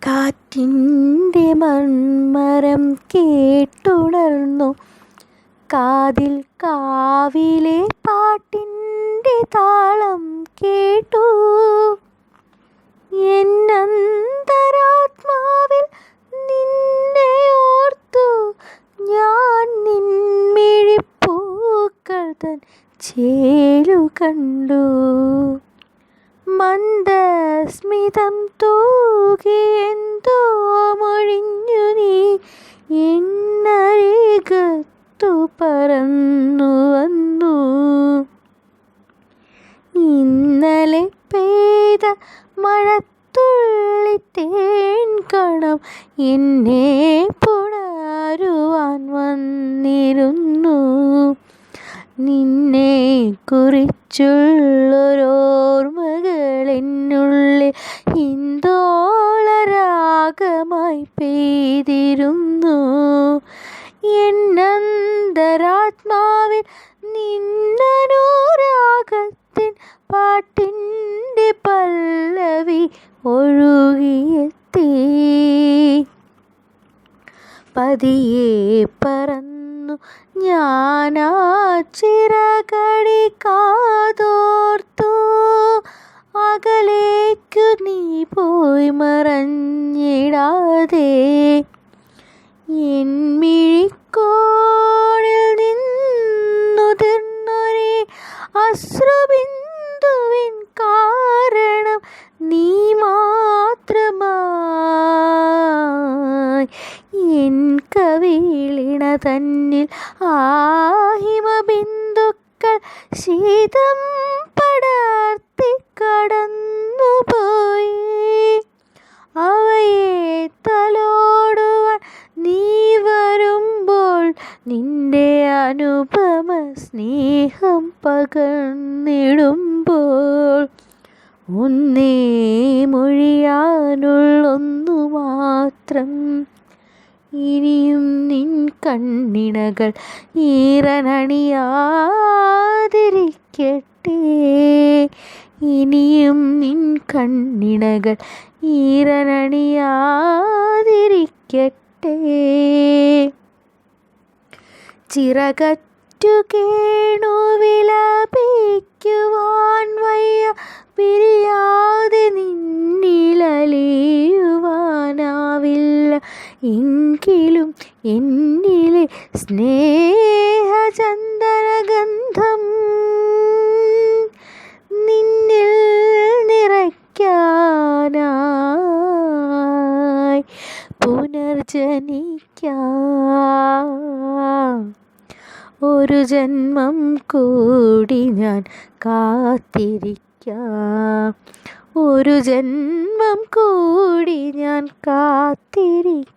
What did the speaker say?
കാറ്റിൻ്റെ മർമ്മരം കേട്ടുണർന്നു കാതിൽ, കാവിലെ പാട്ടിൻ്റെ താളം കേട്ടു. എന്നന്തരാത്മാവിൽ നിന്നെയോർത്തു ഞാൻ, നിൻമിഴിപ്പൂക്കൾ തൻ ചേലു കണ്ടു. മന്ദസ്മിതം തൂകിയെന്തോ മൊഴിഞ്ഞു നീ, എന്നരികത്തു പറന്നു വന്നു. ഇന്നലെ പെയ്ത മഴത്തുള്ളി തേൻ കണം എന്നെ പുണരുവാൻ വന്നിരുന്നു. നിന്നെ കുറിച്ചുള്ളൊരോർമ്മകൾ എന്നുള്ളിൽ ഹിന്ദോളരാഗമായി പെയ്തിരുന്നു. എന്നന്തരാത്മാവിൽ നിന്നനുരാഗത്തിൻ പാട്ടിൻ്റെ പല്ലവി ഒഴുകിയെത്തി. പതിയെ പറന്നു ഞാനാ ചിറകടി കാതോർത്തു. അകലേക്കു നീ പോയി മറഞ്ഞിടാതെ, എന്മിഴിക്കോണിൽ നിന്നുതിർന്നൊരേ അശ്രുബിന്ദുവിൻ കാരണം നീ മാത്രമായി. എൻ കവിളിണ തന്നിൽ ആഹിമബിന്ദുക്കൾ ശീതം പടർത്തി കടന്നുപോയി. അവയെ തലോടുവാൻ നീ വരുമ്പോൾ നിന്റെ അനുപമ സ്നേഹം പകർന്നിടുമ്പോൾ, ഒന്നേ മൊഴിയാനുള്ളൊന്നു മാത്രം. ഇനിയും നിൻ കണ്ണിണകൾ ഈറനണിയാതിരിക്കട്ടെ, ഇനിയും നിൻ കണ്ണിണകൾ ഈറനണിയാതിരിക്കട്ടെ. ചിറകറ്റു കേണു വിലപിക്കുവാൻ വയ്യ, പിരിയാതെ നിന്നിലലിയുവാനാവില്ല. എങ്കിലും എന്നിലെ സ്നേഹചന്ദനഗന്ധം നിന്നിൽ നിറയ്ക്കാനായി പുനർജനിക്കാം. ഒരു ജന്മം കൂടി ഞാൻ കാത്തിരിക്കാം, ഒരു ജന്മം കൂടി ഞാൻ കാത്തിരിക്കാം.